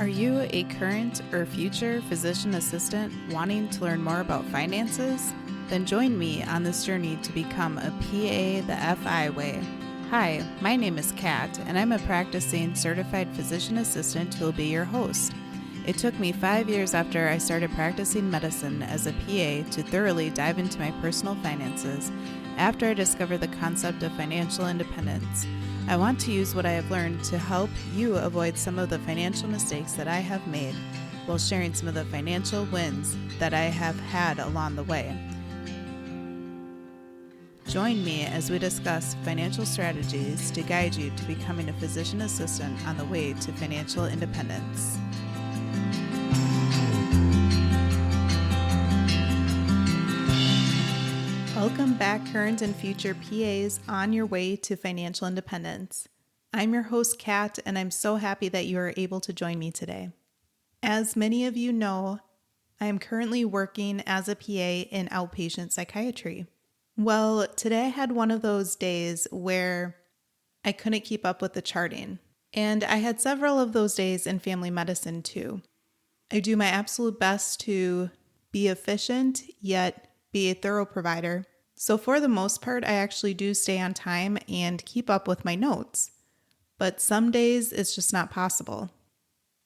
Are you a current or future physician assistant wanting to learn more about finances? Then join me on this journey to become a PA the FI way. Hi, my name is Kat, and I'm a practicing certified physician assistant who will be your host. It took me 5 years after I started practicing medicine as a PA to thoroughly dive into my personal finances after I discovered the concept of financial independence. I want to use what I have learned to help you avoid some of the financial mistakes that I have made while sharing some of the financial wins that I have had along the way. Join me as we discuss financial strategies to guide you to becoming a physician assistant on the way to financial independence. Welcome back, current and future PAs on your way to financial independence. I'm your host, Kat, and I'm so happy that you are able to join me today. As many of you know, I am currently working as a PA in outpatient psychiatry. Well, today I had one of those days where I couldn't keep up with the charting, and I had several of those days in family medicine too. I do my absolute best to be efficient, yet be a thorough provider. So for the most part, I actually do stay on time and keep up with my notes. But some days it's just not possible.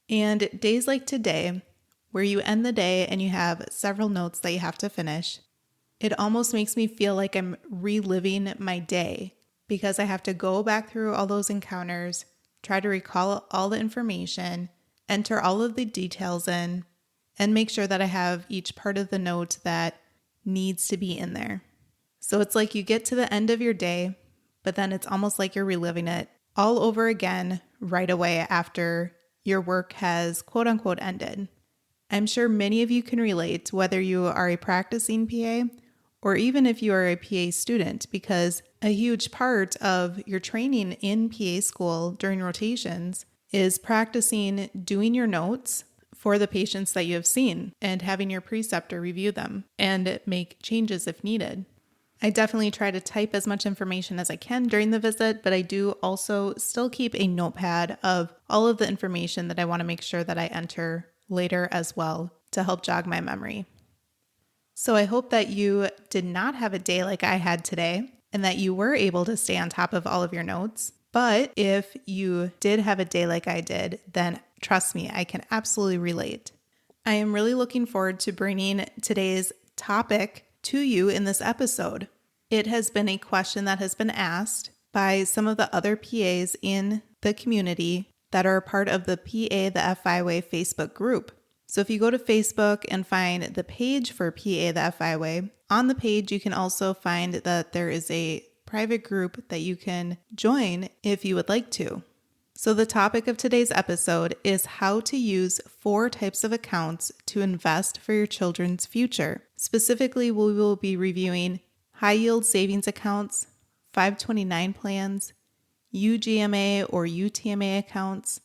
And days like today, where you end the day and you have several notes that you have to finish, it almost makes me feel like I'm reliving my day because I have to go back through all those encounters, try to recall all the information, enter all of the details in, and make sure that I have each part of the note that needs to be in there. So it's like you get to the end of your day, but then it's almost like you're reliving it all over again right away after your work has quote unquote ended. I'm sure many of you can relate, whether you are a practicing PA or even if you are a PA student, because a huge part of your training in PA school during rotations is practicing doing your notes for the patients that you have seen and having your preceptor review them and make changes if needed. I definitely try to type as much information as I can during the visit, but I do also still keep a notepad of all of the information that I want to make sure that I enter later as well to help jog my memory. So I hope that you did not have a day like I had today and that you were able to stay on top of all of your notes. But if you did have a day like I did, then trust me, I can absolutely relate. I am really looking forward to bringing today's topic to you in this episode. It has been a question that has been asked by some of the other PAs in the community that are a part of the PA the FI Way Facebook group. So if you go to Facebook and find the page for PA the FI Way, on the page you can also find that there is a private group that you can join if you would like to. So the topic of today's episode is how to use 4 types of accounts to invest for your children's future. Specifically, we will be reviewing high yield savings accounts, 529 plans, UGMA or UTMA accounts,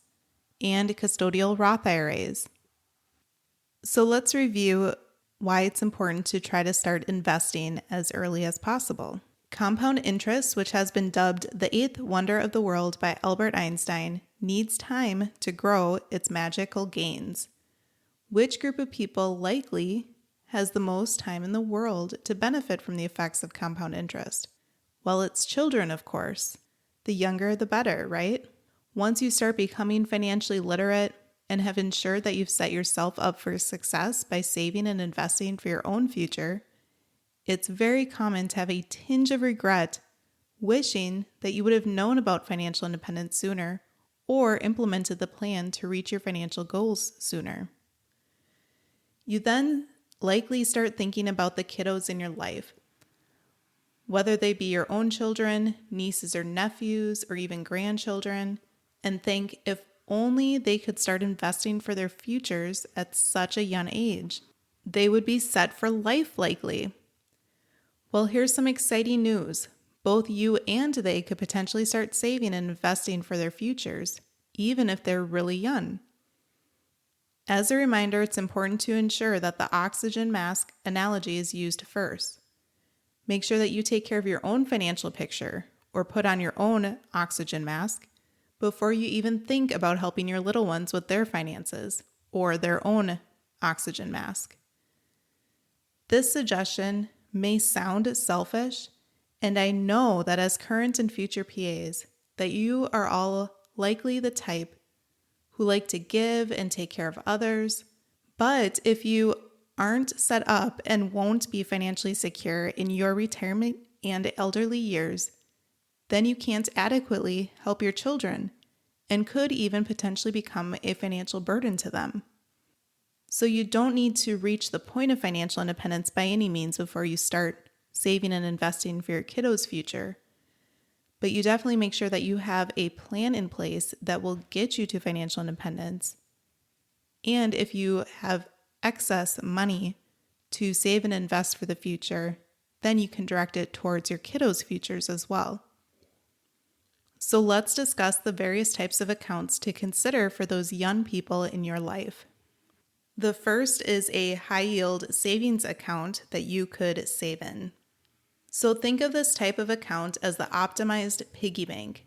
and custodial Roth IRAs. So let's review why it's important to try to start investing as early as possible. Compound interest, which has been dubbed the 8th wonder of the world by Albert Einstein, needs time to grow its magical gains. Which group of people likely has the most time in the world to benefit from the effects of compound interest? Well, it's children, of course. The younger, the better, right? Once you start becoming financially literate and have ensured that you've set yourself up for success by saving and investing for your own future, it's very common to have a tinge of regret, wishing that you would have known about financial independence sooner or implemented the plan to reach your financial goals sooner. You then likely start thinking about the kiddos in your life, whether they be your own children, nieces or nephews, or even grandchildren, and think if only they could start investing for their futures at such a young age, they would be set for life likely. Well, here's some exciting news. Both you and they could potentially start saving and investing for their futures, even if they're really young. As a reminder, it's important to ensure that the oxygen mask analogy is used first. Make sure that you take care of your own financial picture or put on your own oxygen mask before you even think about helping your little ones with their finances or their own oxygen mask. This suggestion may sound selfish, and I know that as current and future PAs, that you are all likely the type who like to give and take care of others. But if you aren't set up and won't be financially secure in your retirement and elderly years, then you can't adequately help your children and could even potentially become a financial burden to them. So you don't need to reach the point of financial independence by any means before you start saving and investing for your kiddos' future. But you definitely make sure that you have a plan in place that will get you to financial independence. And if you have excess money to save and invest for the future, then you can direct it towards your kiddos' futures as well. So let's discuss the various types of accounts to consider for those young people in your life. The first is a high-yield savings account that you could save in. So think of this type of account as the optimized piggy bank.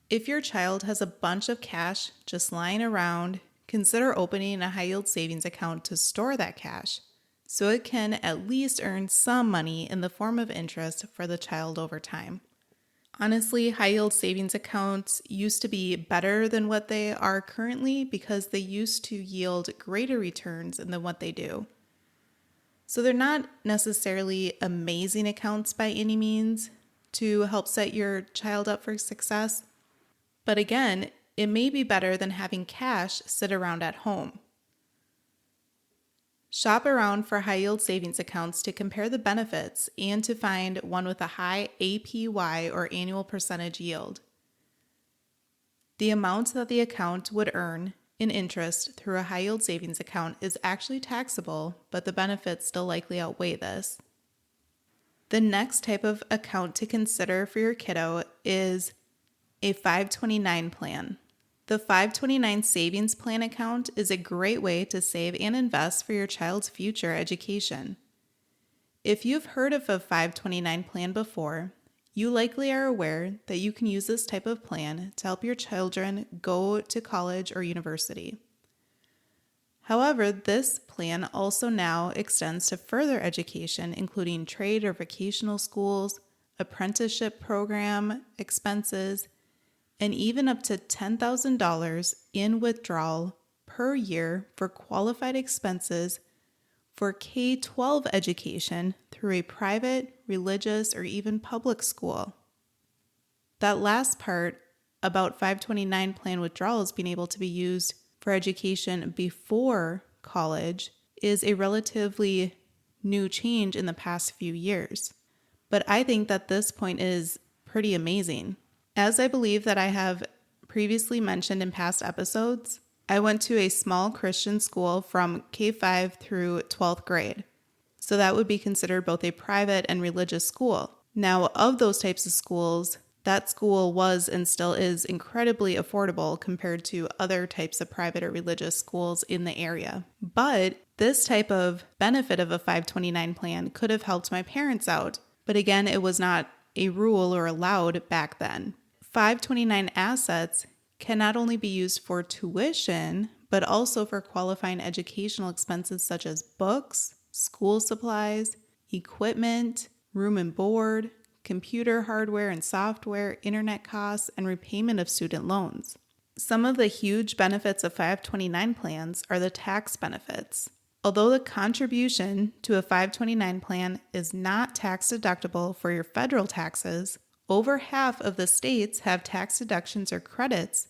If your child has a bunch of cash just lying around, consider opening a high-yield savings account to store that cash so it can at least earn some money in the form of interest for the child over time. Honestly, high-yield savings accounts used to be better than what they are currently because they used to yield greater returns than what they do. So they're not necessarily amazing accounts by any means to help set your child up for success. But again, it may be better than having cash sit around at home. Shop around for high-yield savings accounts to compare the benefits and to find one with a high APY or annual percentage yield. The amount that the account would earn in interest through a high-yield savings account is actually taxable, but the benefits still likely outweigh this. The next type of account to consider for your kiddo is a 529 plan. The 529 savings plan account is a great way to save and invest for your child's future education. If you've heard of a 529 plan before, you likely are aware that you can use this type of plan to help your children go to college or university. However, this plan also now extends to further education, including trade or vocational schools, apprenticeship program expenses, and even up to $10,000 in withdrawal per year for qualified expenses for K-12 education through a private, religious, or even public school. That last part about 529 plan withdrawals being able to be used for education before college is a relatively new change in the past few years. But I think that this point is pretty amazing. As I believe that I have previously mentioned in past episodes, I went to a small Christian school from K-5 through 12th grade. So that would be considered both a private and religious school. Now, of those types of schools, that school was and still is incredibly affordable compared to other types of private or religious schools in the area. But this type of benefit of a 529 plan could have helped my parents out. But again, it was not a rule or allowed back then. 529 assets can not only be used for tuition, but also for qualifying educational expenses such as books, school supplies, equipment, room and board, computer hardware and software, internet costs, and repayment of student loans. Some of the huge benefits of 529 plans are the tax benefits. Although the contribution to a 529 plan is not tax deductible for your federal taxes, over half of the states have tax deductions or credits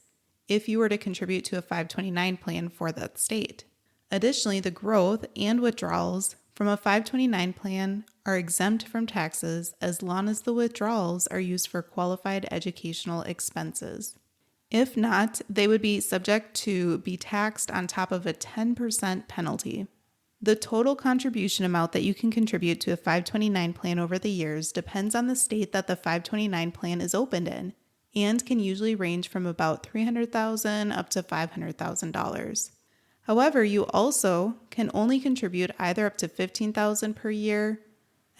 if you were to contribute to a 529 plan for that state. Additionally, the growth and withdrawals from a 529 plan are exempt from taxes as long as the withdrawals are used for qualified educational expenses. If not, they would be subject to be taxed on top of a 10% penalty. The total contribution amount that you can contribute to a 529 plan over the years depends on the state that the 529 plan is opened in and can usually range from about $300,000 up to $500,000. However, you also can only contribute either up to $15,000 per year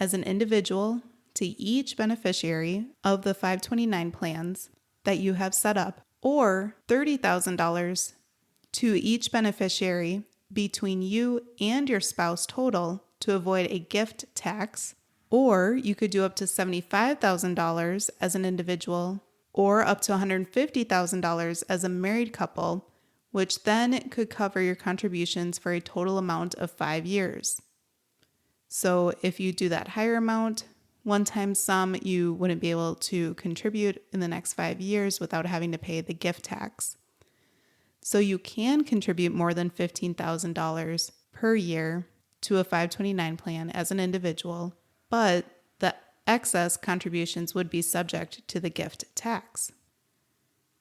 as an individual to each beneficiary of the 529 plans that you have set up, or $30,000 to each beneficiary between you and your spouse total to avoid a gift tax, or you could do up to $75,000 as an individual, or up to $150,000 as a married couple, which then could cover your contributions for a total amount of 5 years. So if you do that higher amount, one-time sum, you wouldn't be able to contribute in the next 5 years without having to pay the gift tax. So you can contribute more than $15,000 per year to a 529 plan as an individual, but the excess contributions would be subject to the gift tax.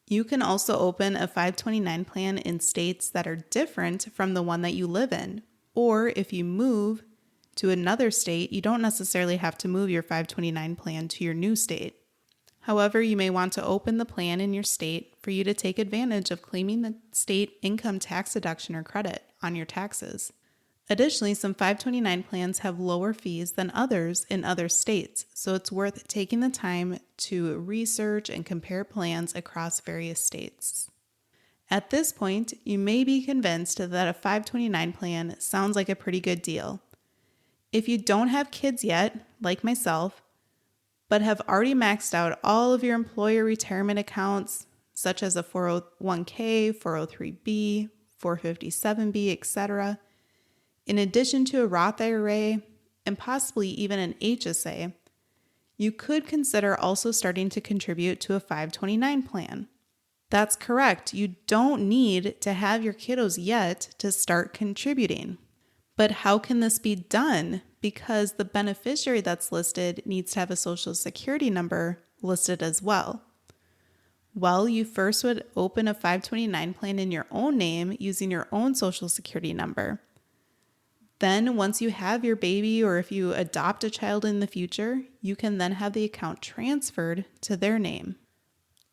You can also open a 529 plan in states that are different from the one that you live in, or if you move to another state, you don't necessarily have to move your 529 plan to your new state. However, you may want to open the plan in your state for you to take advantage of claiming the state income tax deduction or credit on your taxes. Additionally, some 529 plans have lower fees than others in other states, so it's worth taking the time to research and compare plans across various states. At this point, you may be convinced that a 529 plan sounds like a pretty good deal. If you don't have kids yet, like myself, but have already maxed out all of your employer retirement accounts, such as a 401k, 403b, 457b, etc., in addition to a Roth IRA and possibly even an HYSA, you could consider also starting to contribute to a 529 plan. That's correct. You don't need to have your kiddos yet to start contributing. But how can this be done? Because the beneficiary that's listed needs to have a Social Security number listed as well. Well, you first would open a 529 plan in your own name using your own Social Security number. Then once you have your baby, or if you adopt a child in the future, you can then have the account transferred to their name.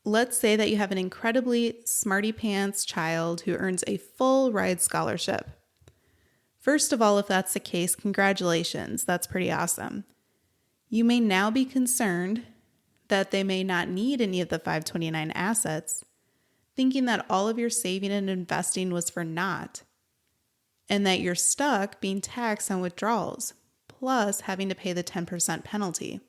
Let's say that you have an incredibly smarty pants child who earns a full ride scholarship. First of all, if that's the case, congratulations, that's pretty awesome. You may now be concerned that they may not need any of the 529 assets, thinking that all of your saving and investing was for naught, and that you're stuck being taxed on withdrawals, plus having to pay the 10% penalty.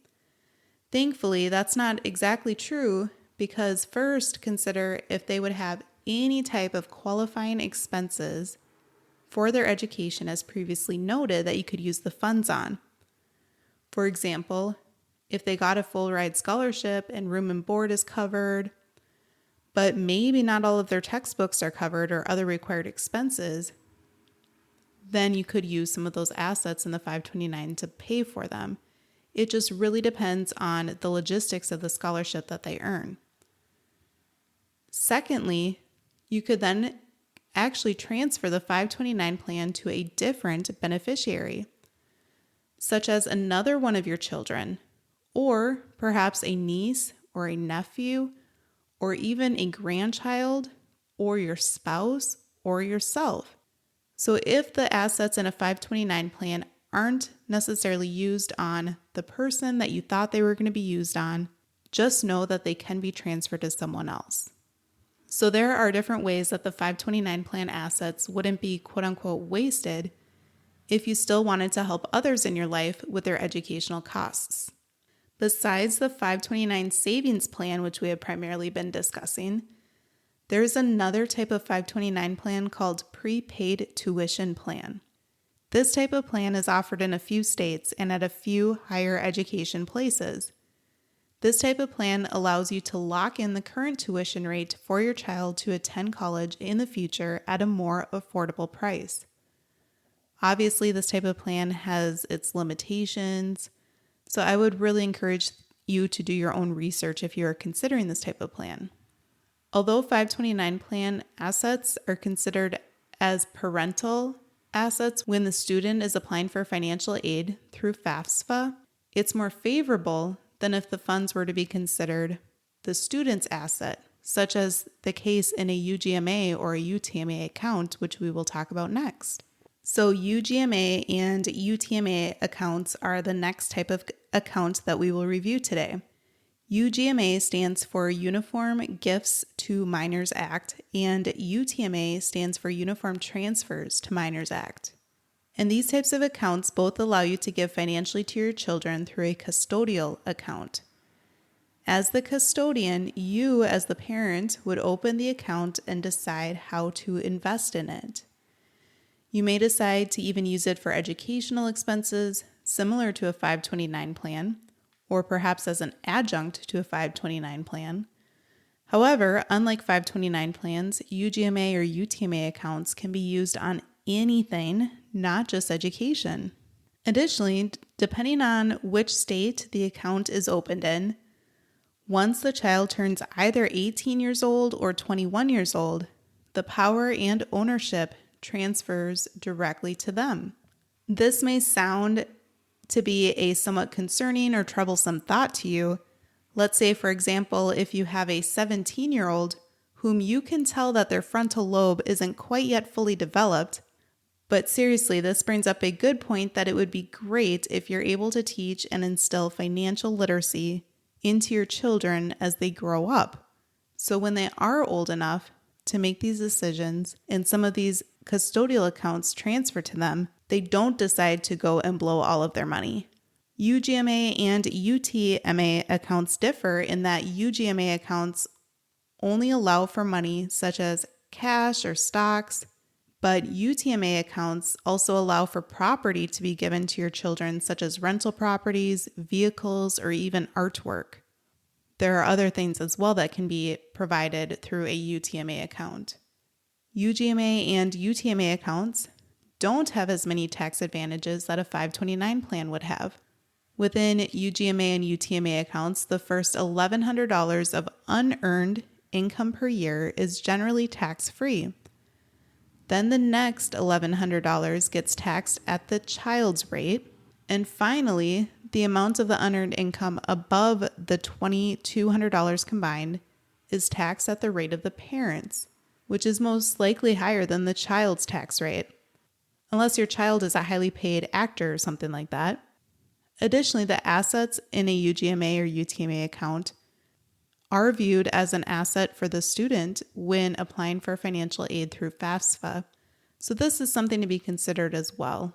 Thankfully, that's not exactly true, because first consider if they would have any type of qualifying expenses for their education as previously noted that you could use the funds on. For example, if they got a full ride scholarship and room and board is covered, but maybe not all of their textbooks are covered or other required expenses, then you could use some of those assets in the 529 to pay for them. It just really depends on the logistics of the scholarship that they earn. Secondly, you could then actually transfer the 529 plan to a different beneficiary, such as another one of your children, or perhaps a niece or a nephew, or even a grandchild, or your spouse, or yourself. So if the assets in a 529 plan aren't necessarily used on the person that you thought they were going to be used on, just know that they can be transferred to someone else. So there are different ways that the 529 plan assets wouldn't be quote unquote wasted if you still wanted to help others in your life with their educational costs. Besides the 529 savings plan, which we have primarily been discussing, there's another type of 529 plan called prepaid tuition plan. This type of plan is offered in a few states and at a few higher education places. This type of plan allows you to lock in the current tuition rate for your child to attend college in the future at a more affordable price. Obviously, this type of plan has its limitations, so I would really encourage you to do your own research if you are considering this type of plan. Although 529 plan assets are considered as parental assets when the student is applying for financial aid through FAFSA, it's more favorable than if the funds were to be considered the student's asset, such as the case in a UGMA or a UTMA account, which we will talk about next. So UGMA and UTMA accounts are the next type of account that we will review today. UGMA stands for Uniform Gifts to Minors Act, and UTMA stands for Uniform Transfers to Minors Act. And these types of accounts both allow you to give financially to your children through a custodial account. As the custodian, you as the parent would open the account and decide how to invest in it. You may decide to even use it for educational expenses, similar to a 529 plan, or perhaps as an adjunct to a 529 plan. However, unlike 529 plans, UGMA or UTMA accounts can be used on anything, not just education. Additionally, depending on which state the account is opened in, once the child turns either 18 years old or 21 years old, the power and ownership transfers directly to them. This may sound to be a somewhat concerning or troublesome thought to you. Let's say, for example, if you have a 17-year-old whom you can tell that their frontal lobe isn't quite yet fully developed. But seriously, this brings up a good point that it would be great if you're able to teach and instill financial literacy into your children as they grow up. So when they are old enough to make these decisions and some of these custodial accounts transfer to them, they don't decide to go and blow all of their money. UGMA and UTMA accounts differ in that UGMA accounts only allow for money such as cash or stocks, but UTMA accounts also allow for property to be given to your children, such as rental properties, vehicles, or even artwork. There are other things as well that can be provided through a UTMA account. UGMA and UTMA accounts don't have as many tax advantages that a 529 plan would have. Within UGMA and UTMA accounts, the first $1,100 of unearned income per year is generally tax-free. Then the next $1,100 gets taxed at the child's rate. And finally, the amount of the unearned income above the $2,200 combined is taxed at the rate of the parents, which is most likely higher than the child's tax rate, unless your child is a highly paid actor or something like that. Additionally, the assets in a UGMA or UTMA account are viewed as an asset for the student when applying for financial aid through FAFSA. So this is something to be considered as well.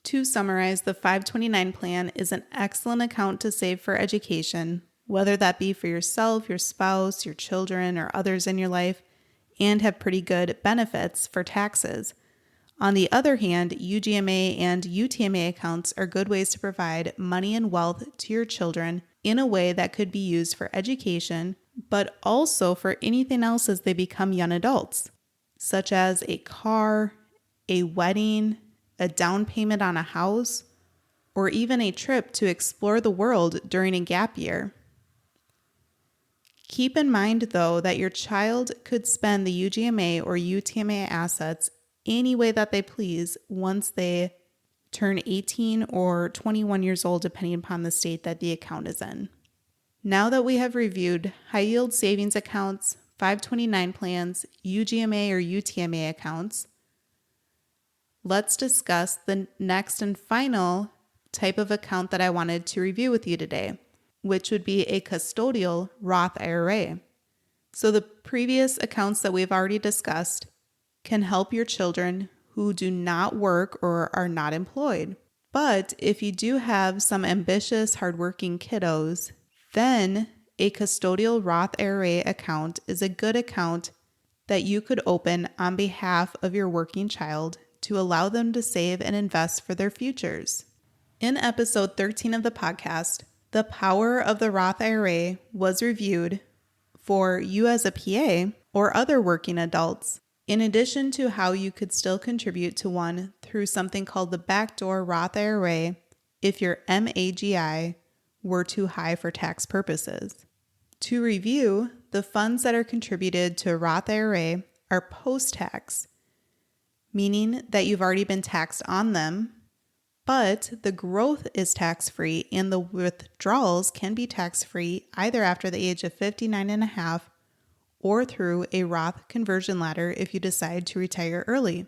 To summarize, the 529 plan is an excellent account to save for education, whether that be for yourself, your spouse, your children, or others in your life, and have pretty good benefits for taxes. On the other hand, UGMA and UTMA accounts are good ways to provide money and wealth to your children in a way that could be used for education, but also for anything else as they become young adults, such as a car, a wedding, a down payment on a house, or even a trip to explore the world during a gap year. Keep in mind, though, that your child could spend the UGMA or UTMA assets any way that they please once they turn 18 or 21 years old, depending upon the state that the account is in. Now that we have reviewed high-yield savings accounts, 529 plans, UGMA or UTMA accounts, let's discuss the next and final type of account that I wanted to review with you today, which would be a custodial Roth IRA. So the previous accounts that we've already discussed can help your children who do not work or are not employed. But if you do have some ambitious, hardworking kiddos, then a custodial Roth IRA account is a good account that you could open on behalf of your working child to allow them to save and invest for their futures. In episode 13 of the podcast, the power of the Roth IRA was reviewed for you as a PA or other working adults, in addition to how you could still contribute to one through something called the backdoor Roth IRA if your MAGI were too high for tax purposes. To review, the funds that are contributed to a Roth IRA are post-tax, meaning that you've already been taxed on them, but the growth is tax-free and the withdrawals can be tax-free either after the age of 59 and a half or through a Roth conversion ladder if you decide to retire early.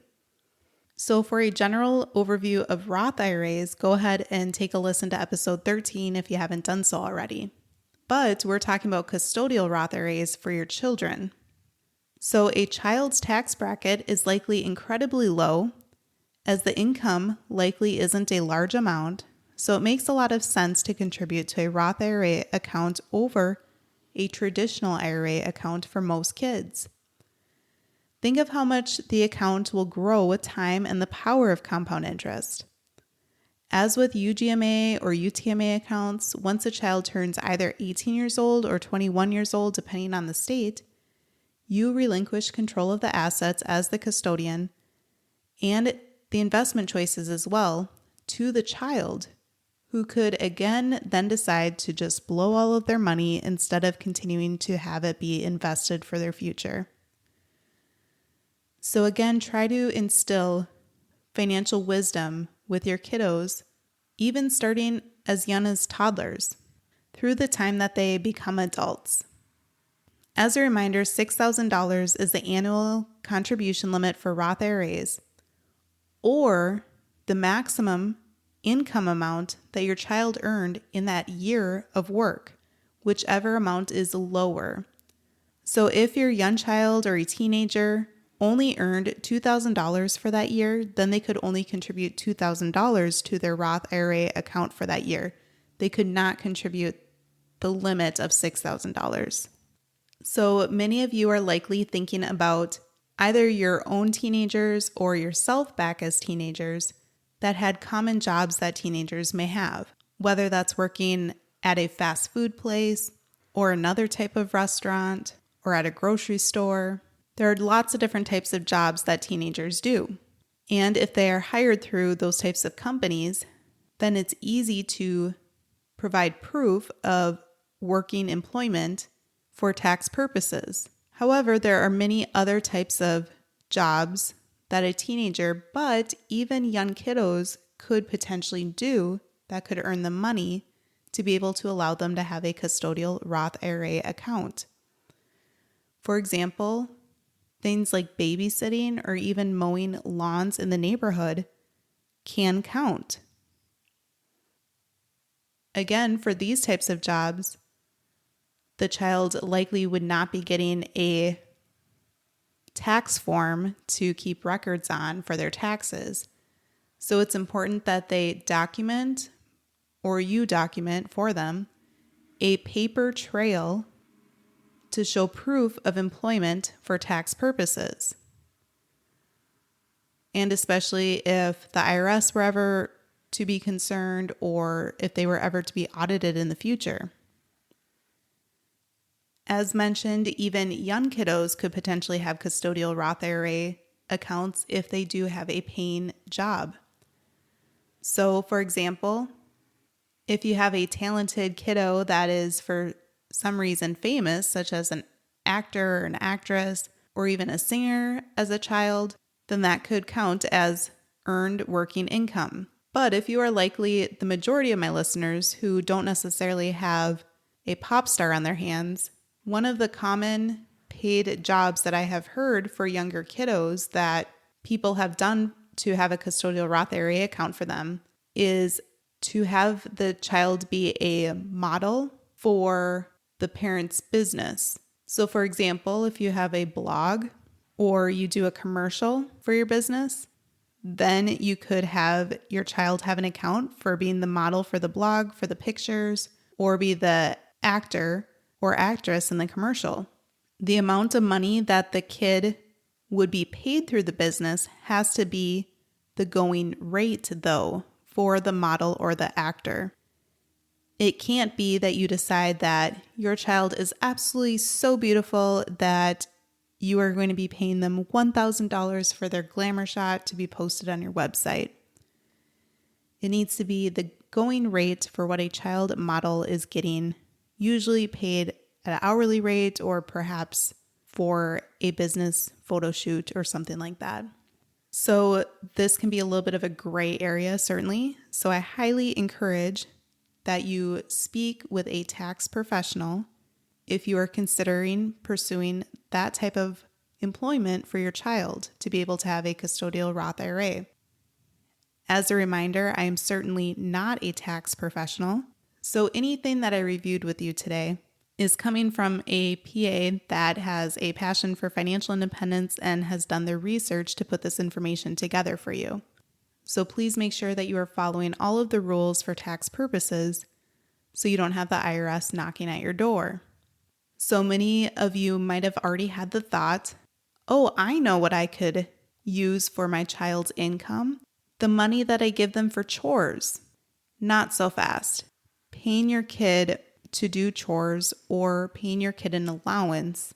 So for a general overview of Roth IRAs, go ahead and take a listen to episode 13 if you haven't done so already. but we're talking about custodial Roth IRAs for your children. So a child's tax bracket is likely incredibly low, as the income likely isn't a large amount, so it makes a lot of sense to contribute to a Roth IRA account over a traditional IRA account for most kids. Think of how much the account will grow with time and the power of compound interest. As with UGMA or UTMA accounts, once a child turns either 18 years old or 21 years old, depending on the state, you relinquish control of the assets as the custodian and the investment choices as well to the child, who could again then decide to just blow all of their money instead of continuing to have it be invested for their future. So again, try to instill financial wisdom with your kiddos, even starting as young as toddlers, through the time that they become adults. As a reminder, $6,000 is the annual contribution limit for Roth IRAs, or the maximum income amount that your child earned in that year of work, whichever amount is lower. So if your young child or a teenager only earned $2,000 for that year, then they could only contribute $2,000 to their Roth IRA account for that year. They could not contribute the limit of $6,000. So many of you are likely thinking about either your own teenagers or yourself back as teenagers that had common jobs that teenagers may have, whether that's working at a fast food place or another type of restaurant or at a grocery store. There are lots of different types of jobs that teenagers do. And if they are hired through those types of companies, then it's easy to provide proof of working employment for tax purposes. However, there are many other types of jobs that a teenager, but even young kiddos, could potentially do that could earn them money to be able to allow them to have a custodial Roth IRA account. For example, things like babysitting or even mowing lawns in the neighborhood can count. Again, for these types of jobs, the child likely would not be getting a tax form to keep records on for their taxes. So it's important that they document, or you document for them, a paper trail to show proof of employment for tax purposes. And especially if the IRS were ever to be concerned or if they were ever to be audited in the future. As mentioned, even young kiddos could potentially have custodial Roth IRA accounts if they do have a paying job. So, for example, if you have a talented kiddo that is for some reason famous, such as an actor or an actress, or even a singer as a child, then that could count as earned working income. But if you are likely the majority of my listeners who don't necessarily have a pop star on their hands, one of the common paid jobs that I have heard for younger kiddos that people have done to have a custodial Roth IRA account for them is to have the child be a model for the parent's business. So for example, if you have a blog or you do a commercial for your business, then you could have your child have an account for being the model for the blog, for the pictures, or be the actor or actress in the commercial. The amount of money that the kid would be paid through the business has to be the going rate, though, for the model or the actor. It can't be that you decide that your child is absolutely so beautiful that you are going to be paying them $1,000 for their glamour shot to be posted on your website. It needs to be the going rate for what a child model is getting, usually paid at an hourly rate or perhaps for a business photo shoot or something like that. So this can be a little bit of a gray area, certainly. So I highly encourage that you speak with a tax professional if you are considering pursuing that type of employment for your child to be able to have a custodial Roth IRA. As a reminder, I am certainly not a tax professional, So anything that I reviewed with you today is coming from a PA that has a passion for financial independence and has done their research to put this information together for you. So please make sure that you are following all of the rules for tax purposes so you don't have the IRS knocking at your door. So many of you might have already had the thought, oh, I know what I could use for my child's income. The money that I give them for chores. Not so fast. Paying your kid to do chores or paying your kid an allowance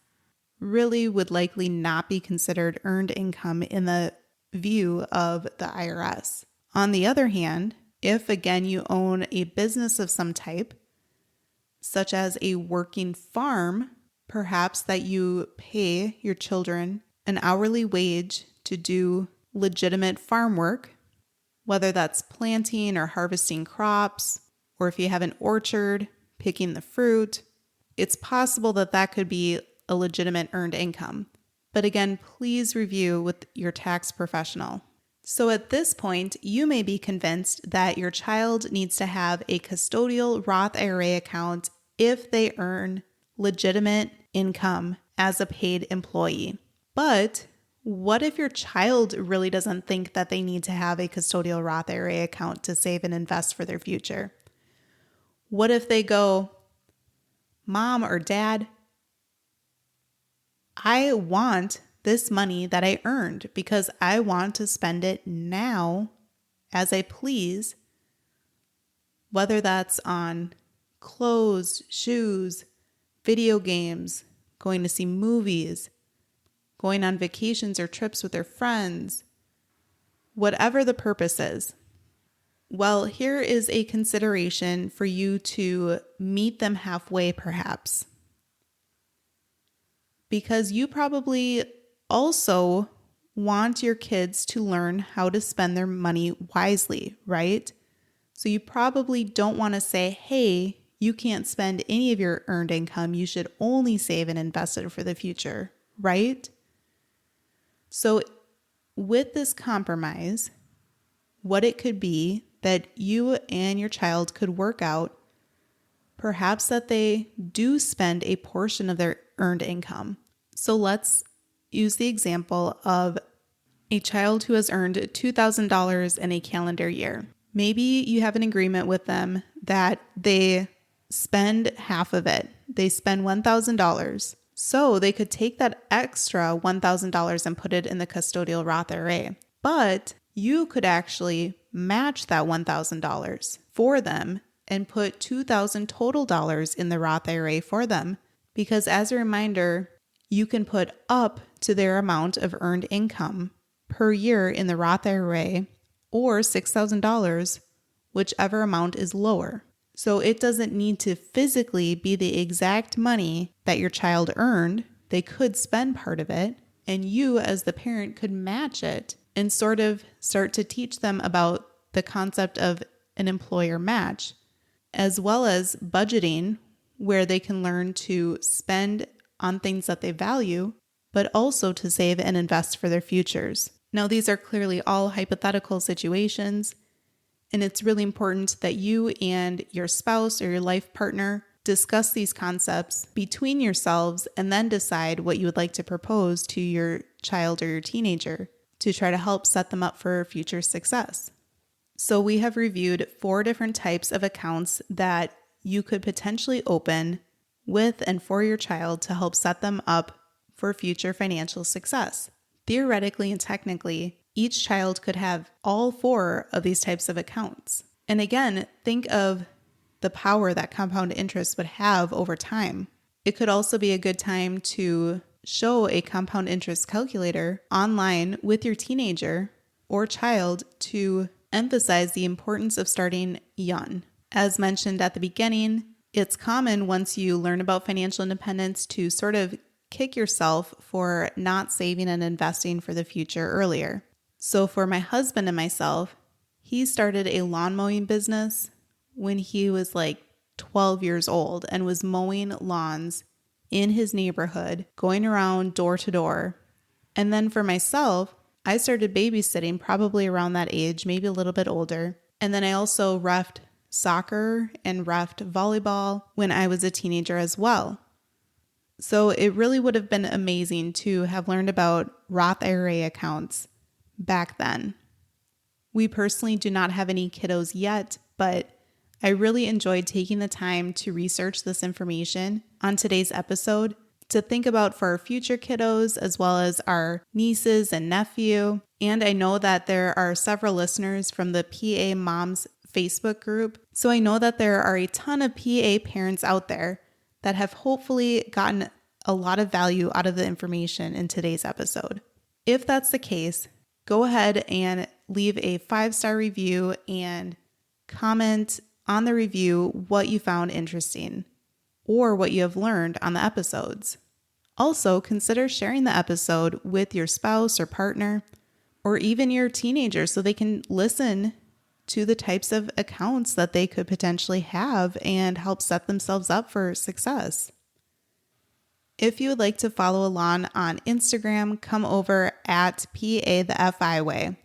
really would likely not be considered earned income in the view of the IRS. On the other hand, if again you own a business of some type, such as a working farm, perhaps that you pay your children an hourly wage to do legitimate farm work, whether that's planting or harvesting crops, or if you have an orchard, picking the fruit, it's possible that that could be a legitimate earned income. But again, please review with your tax professional. So at this point, you may be convinced that your child needs to have a custodial Roth IRA account if they earn legitimate income as a paid employee. But what if your child really doesn't think that they need to have a custodial Roth IRA account to save and invest for their future? What if they go, Mom or Dad, I want this money that I earned because I want to spend it now as I please, whether that's on clothes, shoes, video games, going to see movies, going on vacations or trips with their friends, whatever the purpose is. Well, here is a consideration for you to meet them halfway, perhaps. Because you probably also want your kids to learn how to spend their money wisely, right? So you probably don't want to say, hey, you can't spend any of your earned income. You should only save and invest it for the future, right? So with this compromise, what it could be that you and your child could work out, perhaps that they do spend a portion of their earned income. So let's use the example of a child who has earned $2,000 in a calendar year. Maybe you have an agreement with them that they spend half of it. They spend $1,000. So they could take that extra $1,000 and put it in the custodial Roth IRA. But you could actually match that $1,000 for them and put $2,000 total dollars in the Roth IRA for them. Because as a reminder, you can put up to their amount of earned income per year in the Roth IRA or $6,000, whichever amount is lower. So it doesn't need to physically be the exact money that your child earned. They could spend part of it, and you as the parent could match it and sort of start to teach them about the concept of an employer match, as well as budgeting, where they can learn to spend on things that they value, but also to save and invest for their futures. Now, these are clearly all hypothetical situations, and it's really important that you and your spouse or your life partner discuss these concepts between yourselves and then decide what you would like to propose to your child or your teenager to try to help set them up for future success. So we have reviewed 4 different types of accounts that you could potentially open with and for your child to help set them up for future financial success. Theoretically and technically, each child could have all 4 of these types of accounts. And again, think of the power that compound interest would have over time. It could also be a good time to show a compound interest calculator online with your teenager or child to emphasize the importance of starting young. As mentioned at the beginning, it's common once you learn about financial independence to sort of kick yourself for not saving and investing for the future earlier. So for my husband and myself, he started a lawn mowing business when he was like 12 years old and was mowing lawns in his neighborhood, going around door to door. And then for myself, I started babysitting probably around that age, maybe a little bit older. And then I also reffed soccer and reffed volleyball when I was a teenager as well. So it really would have been amazing to have learned about Roth IRA accounts back then. We personally do not have any kiddos yet, but I really enjoyed taking the time to research this information on today's episode to think about for our future kiddos as well as our nieces and nephew. And I know that there are several listeners from the PA Moms Facebook group. So I know that there are a ton of PA parents out there that have hopefully gotten a lot of value out of the information in today's episode. If that's the case, go ahead and leave a 5-star review and comment on the review what you found interesting or what you have learned on the episodes. Also, consider sharing the episode with your spouse or partner or even your teenager so they can listen to the types of accounts that they could potentially have and help set themselves up for success. If you would like to follow along on Instagram, come over at PA the FI Way,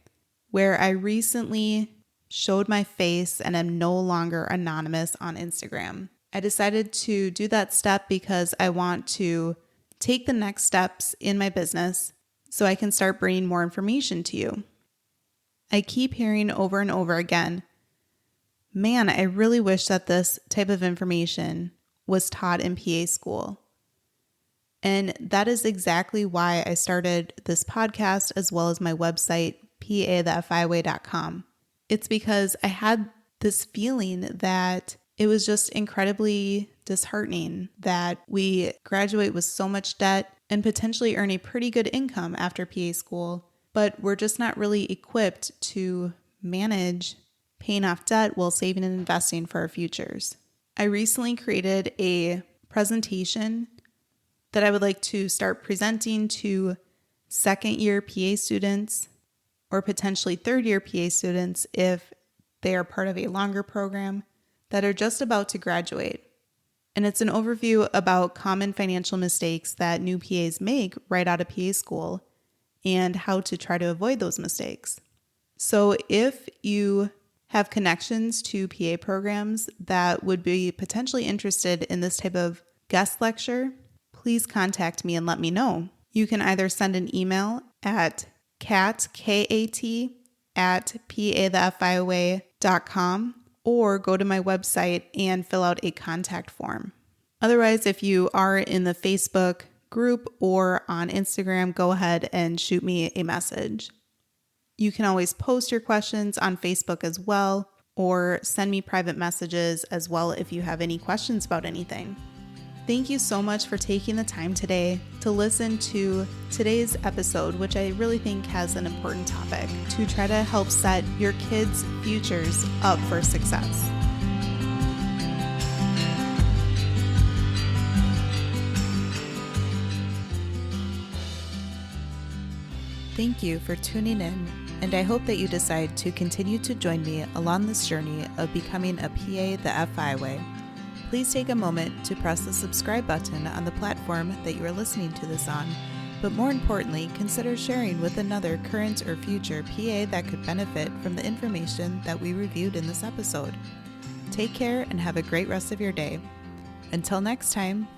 where I recently showed my face and am no longer anonymous on Instagram. I decided to do that step because I want to take the next steps in my business so I can start bringing more information to you. I keep hearing over and over again, man, I really wish that this type of information was taught in PA school. And that is exactly why I started this podcast as well as my website, pathefiway.com. It's because I had this feeling that it was just incredibly disheartening that we graduate with so much debt and potentially earn a pretty good income after PA school, but we're just not really equipped to manage paying off debt while saving and investing for our futures. I recently created a presentation that I would like to start presenting to second-year PA students or potentially third-year PA students if they are part of a longer program that are just about to graduate. And it's an overview about common financial mistakes that new PAs make right out of PA school and how to try to avoid those mistakes. So if you have connections to PA programs that would be potentially interested in this type of guest lecture, please contact me and let me know. You can either send an email at kat@pathefiway.com or go to my website and fill out a contact form. Otherwise, if you are in the Facebook group or on Instagram, go ahead and shoot me a message. You can always post your questions on Facebook as well, or send me private messages as well if you have any questions about anything. Thank you so much for taking the time today to listen to today's episode, which I really think has an important topic to try to help set your kids' futures up for success. Thank you for tuning in, and I hope that you decide to continue to join me along this journey of becoming a PA the FI way. Please take a moment to press the subscribe button on the platform that you are listening to this on, but more importantly, consider sharing with another current or future PA that could benefit from the information that we reviewed in this episode. Take care and have a great rest of your day. Until next time.